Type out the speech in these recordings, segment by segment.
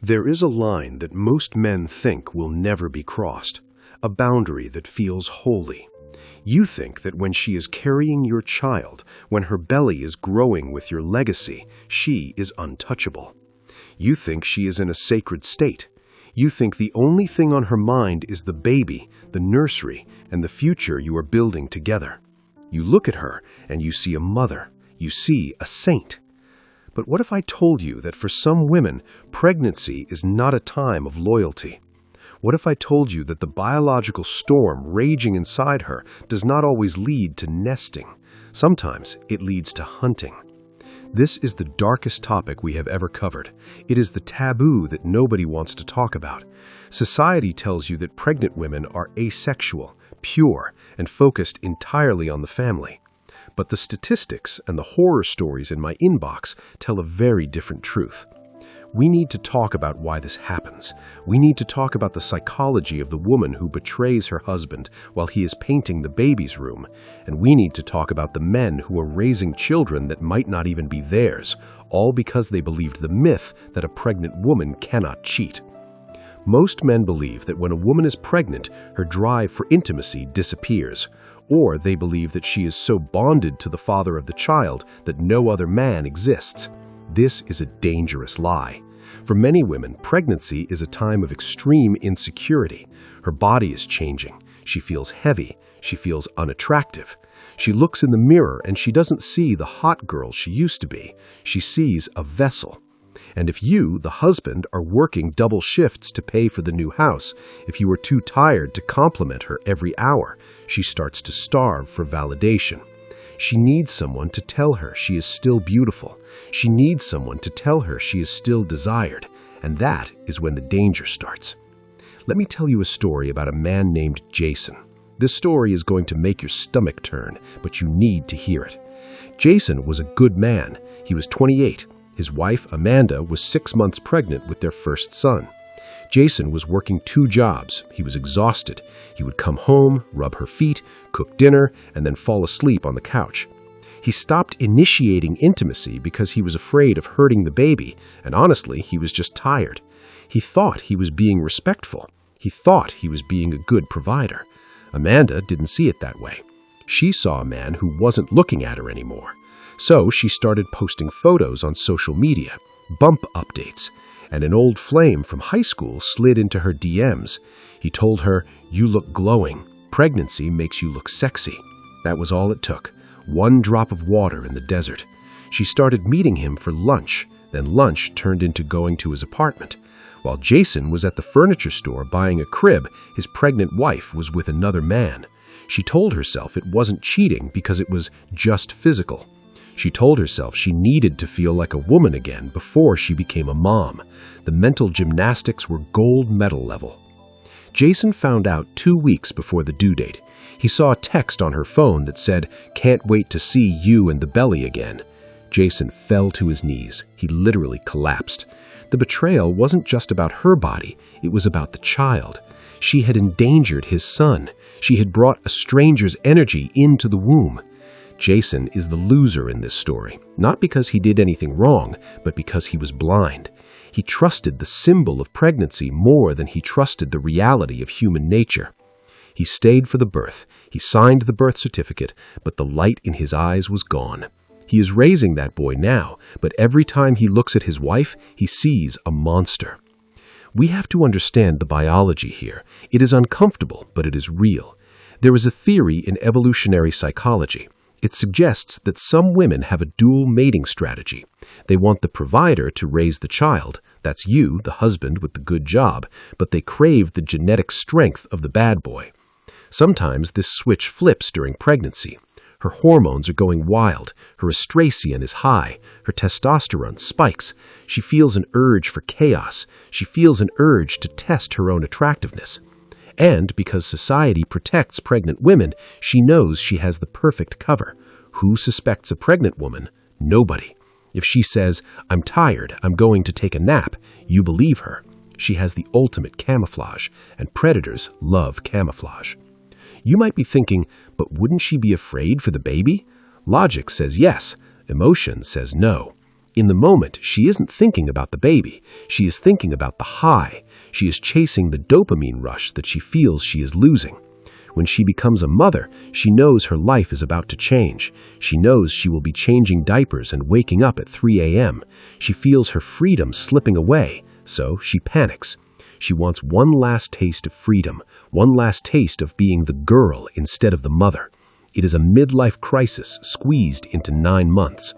There is a line that most men think will never be crossed, a boundary that feels holy. You think that when she is carrying your child, when her belly is growing with your legacy, she is untouchable. You think she is in a sacred state. You think the only thing on her mind is the baby, the nursery, and the future you are building together. You look at her and you see a mother. You see a saint. But what if I told you that for some women, pregnancy is not a time of loyalty? What if I told you that the biological storm raging inside her does not always lead to nesting? Sometimes it leads to hunting. This is the darkest topic we have ever covered. It is the taboo that nobody wants to talk about. Society tells you that pregnant women are asexual, pure, and focused entirely on the family. But the statistics and the horror stories in my inbox tell a very different truth. We need to talk about why this happens. We need to talk about the psychology of the woman who betrays her husband while he is painting the baby's room. And we need to talk about the men who are raising children that might not even be theirs, all because they believed the myth that a pregnant woman cannot cheat. Most men believe that when a woman is pregnant, her drive for intimacy disappears. Or they believe that she is so bonded to the father of the child that no other man exists. This is a dangerous lie. For many women, pregnancy is a time of extreme insecurity. Her body is changing. She feels heavy. She feels unattractive. She looks in the mirror and she doesn't see the hot girl she used to be. She sees a vessel. And if you, the husband, are working double shifts to pay for the new house, if you are too tired to compliment her every hour, she starts to starve for validation. She needs someone to tell her she is still beautiful. She needs someone to tell her she is still desired. And that is when the danger starts. Let me tell you a story about a man named Jason. This story is going to make your stomach turn, but you need to hear it. Jason was a good man. He was 28. His wife, Amanda, was 6 months pregnant with their first son. Jason was working 2 jobs. He was exhausted. He would come home, rub her feet, cook dinner, and then fall asleep on the couch. He stopped initiating intimacy because he was afraid of hurting the baby, and honestly, he was just tired. He thought he was being respectful. He thought he was being a good provider. Amanda didn't see it that way. She saw a man who wasn't looking at her anymore. So she started posting photos on social media, bump updates, and an old flame from high school slid into her DMs. He told her, "You look glowing. Pregnancy makes you look sexy." That was all it took. 1 drop of water in the desert. She started meeting him for lunch. Then lunch turned into going to his apartment. While Jason was at the furniture store buying a crib, his pregnant wife was with another man. She told herself it wasn't cheating because it was just physical. She told herself she needed to feel like a woman again before she became a mom. The mental gymnastics were gold medal level. Jason found out 2 weeks before the due date. He saw a text on her phone that said, "Can't wait to see you and the belly again." Jason fell to his knees. He literally collapsed. The betrayal wasn't just about her body. It was about the child. She had endangered his son. She had brought a stranger's energy into the womb. Jason is the loser in this story, not because he did anything wrong, but because he was blind. He trusted the symbol of pregnancy more than he trusted the reality of human nature. He stayed for the birth. He signed the birth certificate, but the light in his eyes was gone. He is raising that boy now, but every time he looks at his wife, he sees a monster. We have to understand the biology here. It is uncomfortable, but it is real. There is a theory in evolutionary psychology. It suggests that some women have a dual mating strategy. They want the provider to raise the child, that's you, the husband with the good job, but they crave the genetic strength of the bad boy. Sometimes this switch flips during pregnancy. Her hormones are going wild, her estradiol is high, her testosterone spikes. She feels an urge for chaos. She feels an urge to test her own attractiveness. And because society protects pregnant women, she knows she has the perfect cover. Who suspects a pregnant woman? Nobody. If she says, "I'm tired, I'm going to take a nap," you believe her. She has the ultimate camouflage, and predators love camouflage. You might be thinking, but wouldn't she be afraid for the baby? Logic says yes. Emotion says no. In the moment, she isn't thinking about the baby. She is thinking about the high. She is chasing the dopamine rush that she feels she is losing. When she becomes a mother, she knows her life is about to change. She knows she will be changing diapers and waking up at 3 a.m. She feels her freedom slipping away, so she panics. She wants one last taste of freedom, one last taste of being the girl instead of the mother. It is a midlife crisis squeezed into 9 months.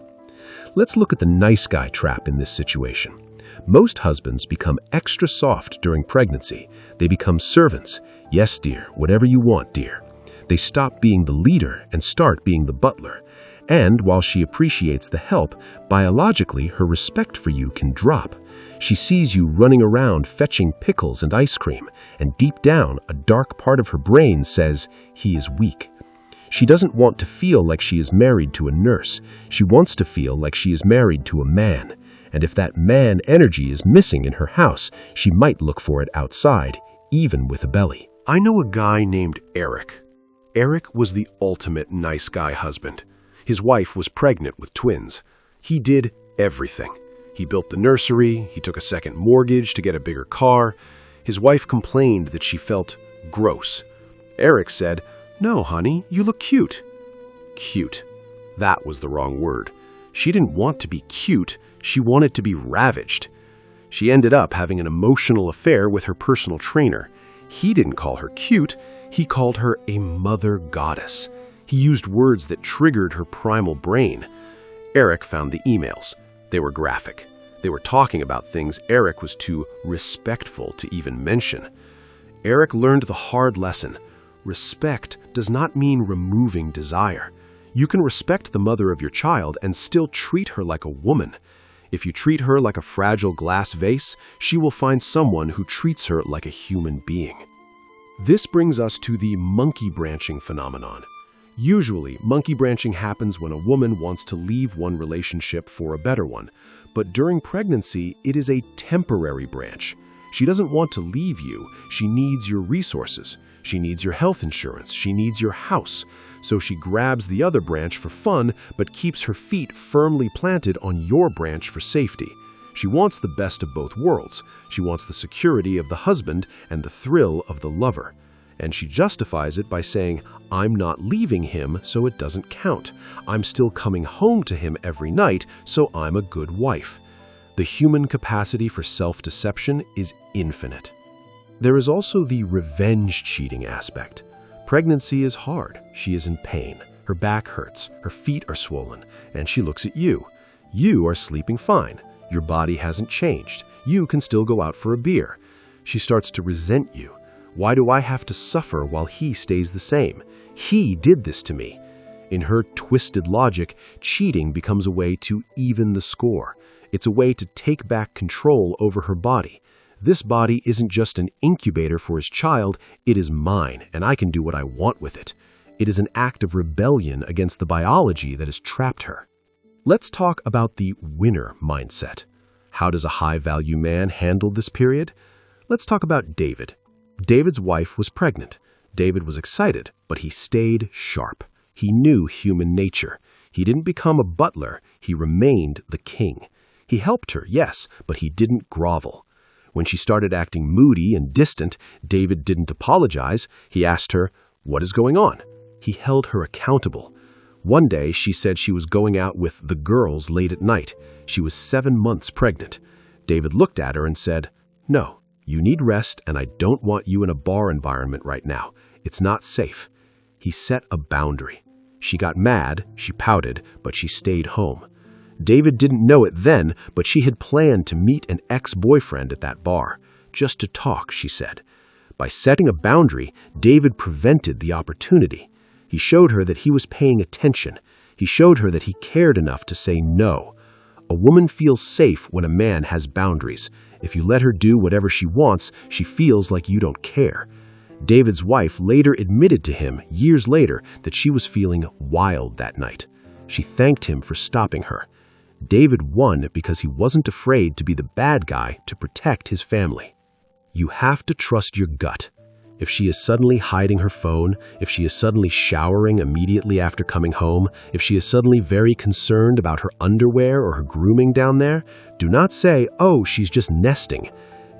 Let's look at the nice guy trap in this situation. Most husbands become extra soft during pregnancy. They become servants. Yes, dear, whatever you want, dear. They stop being the leader and start being the butler. And while she appreciates the help, biologically her respect for you can drop. She sees you running around fetching pickles and ice cream, and deep down, a dark part of her brain says, he is weak. She doesn't want to feel like she is married to a nurse. She wants to feel like she is married to a man. And if that man energy is missing in her house, she might look for it outside, even with a belly. I know a guy named Eric. Eric was the ultimate nice guy husband. His wife was pregnant with twins. He did everything. He built the nursery, he took a second mortgage to get a bigger car. His wife complained that she felt gross. Eric said, "No, honey, you look cute." Cute. That was the wrong word. She didn't want to be cute, she wanted to be ravaged. She ended up having an emotional affair with her personal trainer. He didn't call her cute, he called her a mother goddess. He used words that triggered her primal brain. Eric found the emails. They were graphic. They were talking about things Eric was too respectful to even mention. Eric learned the hard lesson. Respect does not mean removing desire. You can respect the mother of your child and still treat her like a woman. If you treat her like a fragile glass vase, she will find someone who treats her like a human being. This brings us to the monkey branching phenomenon. Usually, monkey branching happens when a woman wants to leave one relationship for a better one, but during pregnancy, it is a temporary branch. She doesn't want to leave you, she needs your resources. She needs your health insurance, she needs your house. So she grabs the other branch for fun, but keeps her feet firmly planted on your branch for safety. She wants the best of both worlds. She wants the security of the husband and the thrill of the lover. And she justifies it by saying, I'm not leaving him, so it doesn't count. I'm still coming home to him every night, so I'm a good wife. The human capacity for self-deception is infinite. There is also the revenge cheating aspect. Pregnancy is hard. She is in pain. Her back hurts. Her feet are swollen. And she looks at you. You are sleeping fine. Your body hasn't changed. You can still go out for a beer. She starts to resent you. Why do I have to suffer while he stays the same? He did this to me. In her twisted logic, cheating becomes a way to even the score. It's a way to take back control over her body. This body isn't just an incubator for his child, it is mine, and I can do what I want with it. It is an act of rebellion against the biology that has trapped her. Let's talk about the winner mindset. How does a high-value man handle this period? Let's talk about David. David's wife was pregnant. David was excited, but he stayed sharp. He knew human nature. He didn't become a butler, he remained the king. He helped her, yes, but he didn't grovel. When she started acting moody and distant, David didn't apologize. He asked her, "What is going on?" He held her accountable. One day, she said she was going out with the girls late at night. She was 7 months pregnant. David looked at her and said, "No, you need rest, and I don't want you in a bar environment right now. It's not safe." He set a boundary. She got mad, she pouted, but she stayed home. David didn't know it then, but she had planned to meet an ex-boyfriend at that bar, just to talk, she said. By setting a boundary, David prevented the opportunity. He showed her that he was paying attention. He showed her that he cared enough to say no. A woman feels safe when a man has boundaries. If you let her do whatever she wants, she feels like you don't care. David's wife later admitted to him, years later, that she was feeling wild that night. She thanked him for stopping her. David won because he wasn't afraid to be the bad guy to protect his family. You have to trust your gut. If she is suddenly hiding her phone, if she is suddenly showering immediately after coming home, if she is suddenly very concerned about her underwear or her grooming down there, do not say, "Oh, she's just nesting."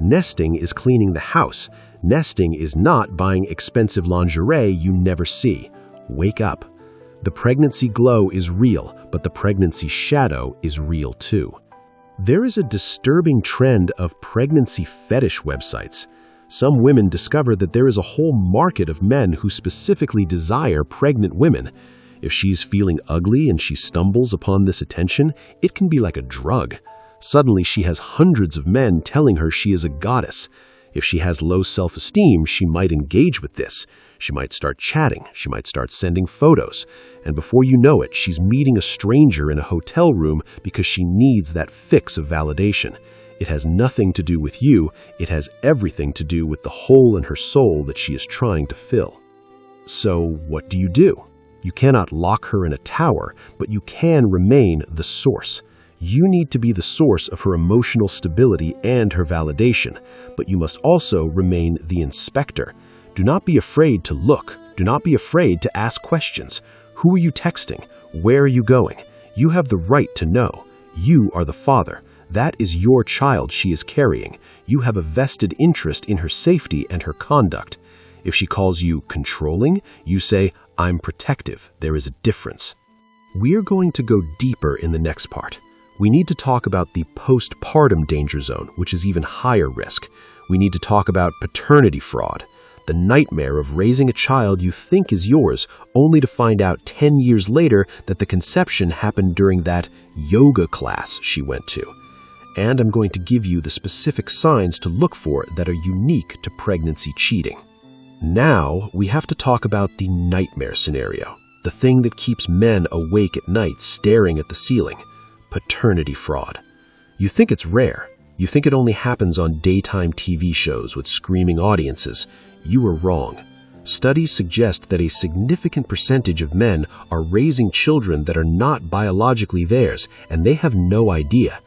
Nesting is cleaning the house. Nesting is not buying expensive lingerie you never see. Wake up. The pregnancy glow is real, but the pregnancy shadow is real too. There is a disturbing trend of pregnancy fetish websites. Some women discover that there is a whole market of men who specifically desire pregnant women. If she's feeling ugly and she stumbles upon this attention, it can be like a drug. Suddenly she has hundreds of men telling her she is a goddess. If she has low self-esteem, she might engage with this. She might start chatting. She might start sending photos. And before you know it, she's meeting a stranger in a hotel room because she needs that fix of validation. It has nothing to do with you. It has everything to do with the hole in her soul that she is trying to fill. So what do? You cannot lock her in a tower, but you can remain the source. You need to be the source of her emotional stability and her validation, but you must also remain the inspector. Do not be afraid to look. Do not be afraid to ask questions. Who are you texting? Where are you going? You have the right to know. You are the father. That is your child she is carrying. You have a vested interest in her safety and her conduct. If she calls you controlling, you say, "I'm protective." There is a difference. We are going to go deeper in the next part. We need to talk about the postpartum danger zone, which is even higher risk. We need to talk about paternity fraud, the nightmare of raising a child you think is yours, only to find out 10 years later that the conception happened during that yoga class she went to. And I'm going to give you the specific signs to look for that are unique to pregnancy cheating. Now, we have to talk about the nightmare scenario, the thing that keeps men awake at night staring at the ceiling, paternity fraud. You think it's rare. You think it only happens on daytime TV shows with screaming audiences. You are wrong. Studies suggest that a significant percentage of men are raising children that are not biologically theirs, and they have no idea.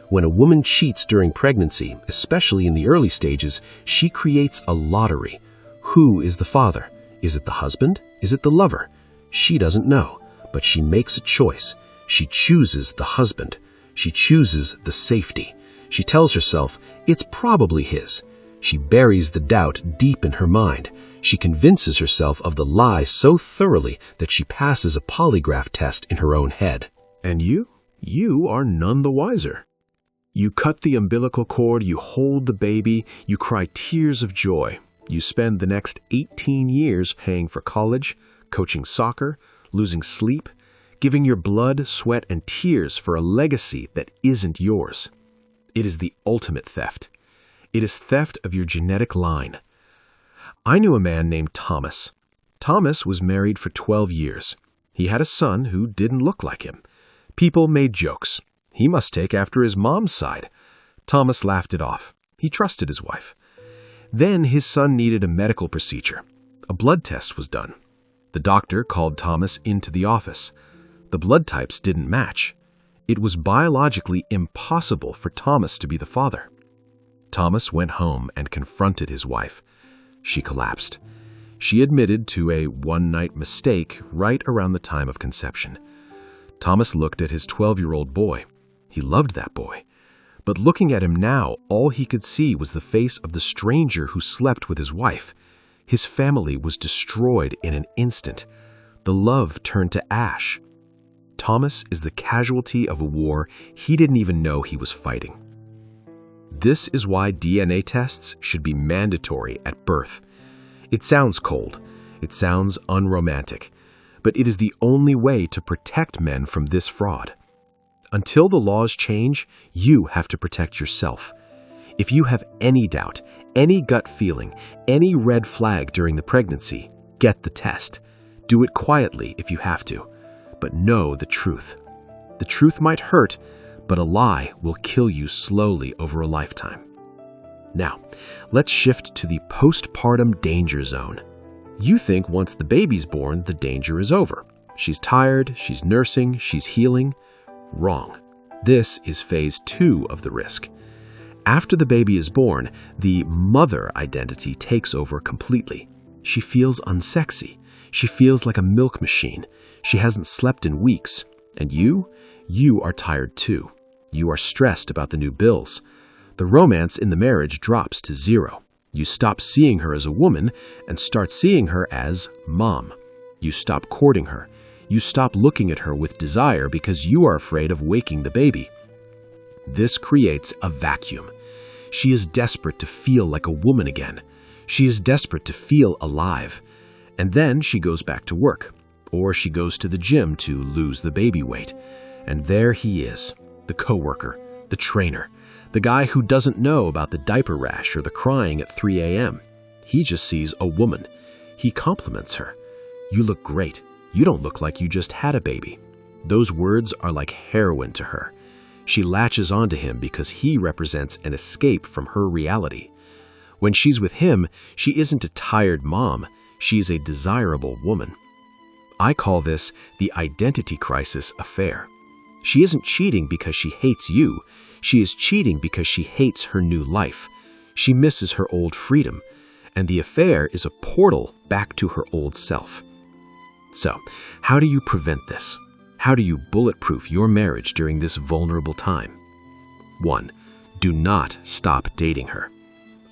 When a woman cheats during pregnancy, especially in the early stages, she creates a lottery. Who is the father? Is it the husband? Is it the lover? She doesn't know, but she makes a choice. She chooses the husband. She chooses the safety. She tells herself, it's probably his. She buries the doubt deep in her mind. She convinces herself of the lie so thoroughly that she passes a polygraph test in her own head. And you are none the wiser. You cut the umbilical cord, you hold the baby, you cry tears of joy. You spend the next 18 years paying for college, coaching soccer, losing sleep, giving your blood, sweat, and tears for a legacy that isn't yours. It is the ultimate theft. It is theft of your genetic line. I knew a man named Thomas. Thomas was married for 12 years. He had a son who didn't look like him. People made jokes. He must take after his mom's side. Thomas laughed it off. He trusted his wife. Then his son needed a medical procedure. A blood test was done. The doctor called Thomas into the office. The blood types didn't match. It was biologically impossible for Thomas to be the father. Thomas went home and confronted his wife. She collapsed. She admitted to a one-night mistake right around the time of conception. Thomas looked at his 12-year-old boy. He loved that boy. But looking at him now, all he could see was the face of the stranger who slept with his wife. His family was destroyed in an instant. The love turned to ash. Thomas is the casualty of a war he didn't even know he was fighting. This is why DNA tests should be mandatory at birth. It sounds cold. It sounds unromantic. But it is the only way to protect men from this fraud. Until the laws change, you have to protect yourself. If you have any doubt, any gut feeling, any red flag during the pregnancy, get the test. Do it quietly if you have to, but know the truth. The truth might hurt, but a lie will kill you slowly over a lifetime. Now, let's shift to the postpartum danger zone. You think once the baby's born, the danger is over. She's tired, she's nursing, she's healing. Wrong. This is phase 2 of the risk. After the baby is born, the mother identity takes over completely. She feels unsexy. She feels like a milk machine. She hasn't slept in weeks. And you are tired too. You are stressed about the new bills. The romance in the marriage drops to zero. You stop seeing her as a woman and start seeing her as mom. You stop courting her. You stop looking at her with desire because you are afraid of waking the baby. This creates a vacuum. She is desperate to feel like a woman again. She is desperate to feel alive. And then she goes back to work, or she goes to the gym to lose the baby weight. And there he is, the coworker, the trainer, the guy who doesn't know about the diaper rash or the crying at 3 a.m. He just sees a woman. He compliments her. You look great. You don't look like you just had a baby. Those words are like heroin to her. She latches onto him because he represents an escape from her reality. When she's with him, she isn't a tired mom. She's a desirable woman. I call this the identity crisis affair. She isn't cheating because she hates you. She is cheating because she hates her new life. She misses her old freedom, and the affair is a portal back to her old self. So, how do you prevent this? How do you bulletproof your marriage during this vulnerable time? 1. Do not stop dating her.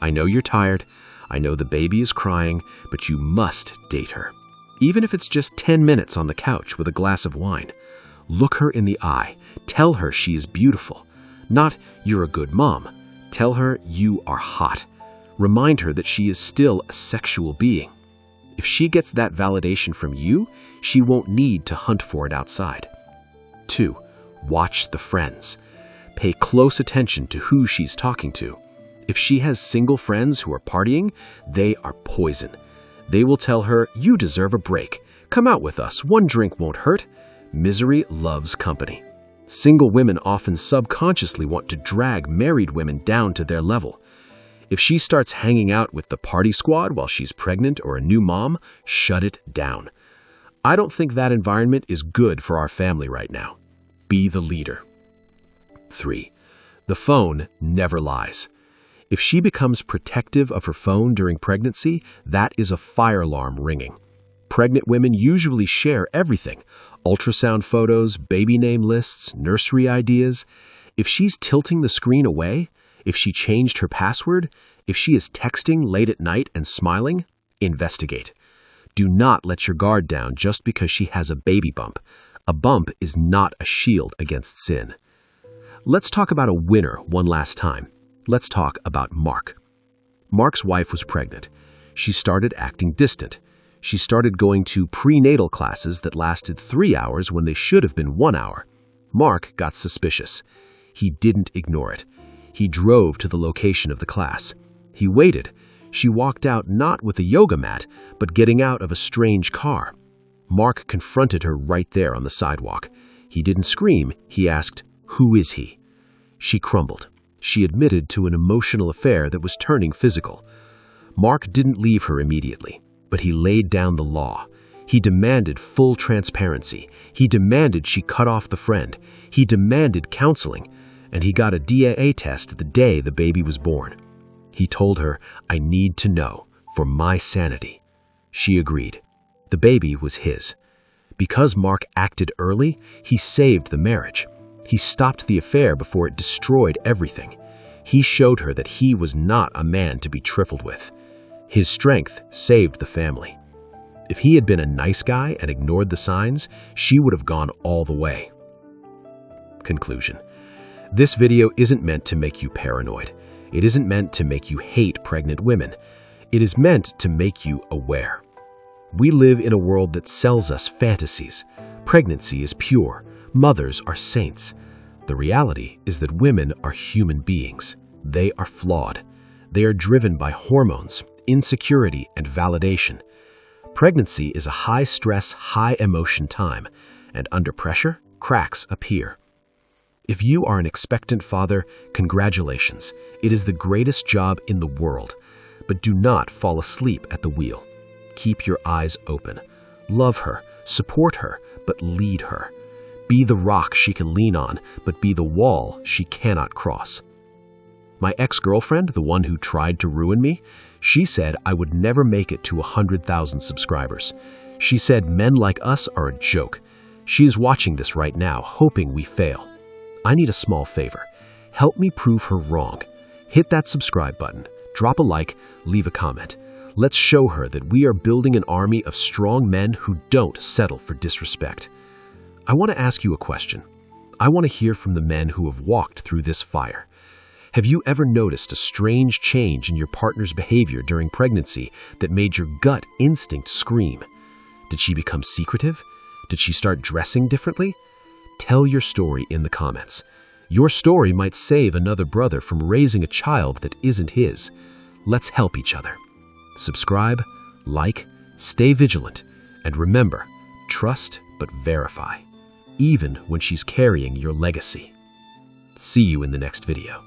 I know you're tired. I know the baby is crying, but you must date her. Even if it's just 10 minutes on the couch with a glass of wine. Look her in the eye. Tell her she is beautiful. Not, you're a good mom. Tell her you are hot. Remind her that she is still a sexual being. If she gets that validation from you, she won't need to hunt for it outside. 2. Watch the friends. Pay close attention to who she's talking to. If she has single friends who are partying, they are poison. They will tell her, you deserve a break. Come out with us. One drink won't hurt. Misery loves company. Single women often subconsciously want to drag married women down to their level. If she starts hanging out with the party squad while she's pregnant or a new mom, shut it down. I don't think that environment is good for our family right now. Be the leader. 3. The phone never lies. If she becomes protective of her phone during pregnancy, that is a fire alarm ringing. Pregnant women usually share everything: ultrasound photos, baby name lists, nursery ideas. If she's tilting the screen away, if she changed her password, if she is texting late at night and smiling, investigate. Do not let your guard down just because she has a baby bump. A bump is not a shield against sin. Let's talk about a winner one last time. Let's talk about Mark. Mark's wife was pregnant. She started acting distant. She started going to prenatal classes that lasted 3 hours when they should have been 1 hour. Mark got suspicious. He didn't ignore it. He drove to the location of the class. He waited. She walked out not with a yoga mat, but getting out of a strange car. Mark confronted her right there on the sidewalk. He didn't scream. He asked, "Who is he?" She crumbled. She admitted to an emotional affair that was turning physical. Mark didn't leave her immediately, but he laid down the law. He demanded full transparency. He demanded she cut off the friend. He demanded counseling, and he got a DAA test the day the baby was born. He told her, "I need to know, for my sanity." She agreed. The baby was his. Because Mark acted early, he saved the marriage. He stopped the affair before it destroyed everything. He showed her that he was not a man to be trifled with. His strength saved the family. If he had been a nice guy and ignored the signs, she would have gone all the way. Conclusion. This video isn't meant to make you paranoid. It isn't meant to make you hate pregnant women. It is meant to make you aware. We live in a world that sells us fantasies. Pregnancy is pure. Mothers are saints. The reality is that women are human beings. They are flawed. They are driven by hormones, insecurity, and validation. Pregnancy is a high-stress, high-emotion time, and under pressure, cracks appear. If you are an expectant father, congratulations. It is the greatest job in the world. But do not fall asleep at the wheel. Keep your eyes open. Love her, support her, but lead her. Be the rock she can lean on, but be the wall she cannot cross. My ex-girlfriend, the one who tried to ruin me, she said I would never make it to 100,000 subscribers. She said men like us are a joke. She is watching this right now, hoping we fail. I need a small favor. Help me prove her wrong. Hit that subscribe button, drop a like, leave a comment. Let's show her that we are building an army of strong men who don't settle for disrespect. I want to ask you a question. I want to hear from the men who have walked through this fire. Have you ever noticed a strange change in your partner's behavior during pregnancy that made your gut instinct scream? Did she become secretive? Did she start dressing differently? Tell your story in the comments. Your story might save another brother from raising a child that isn't his. Let's help each other. Subscribe, like, stay vigilant, and remember, trust but verify, even when she's carrying your legacy. See you in the next video.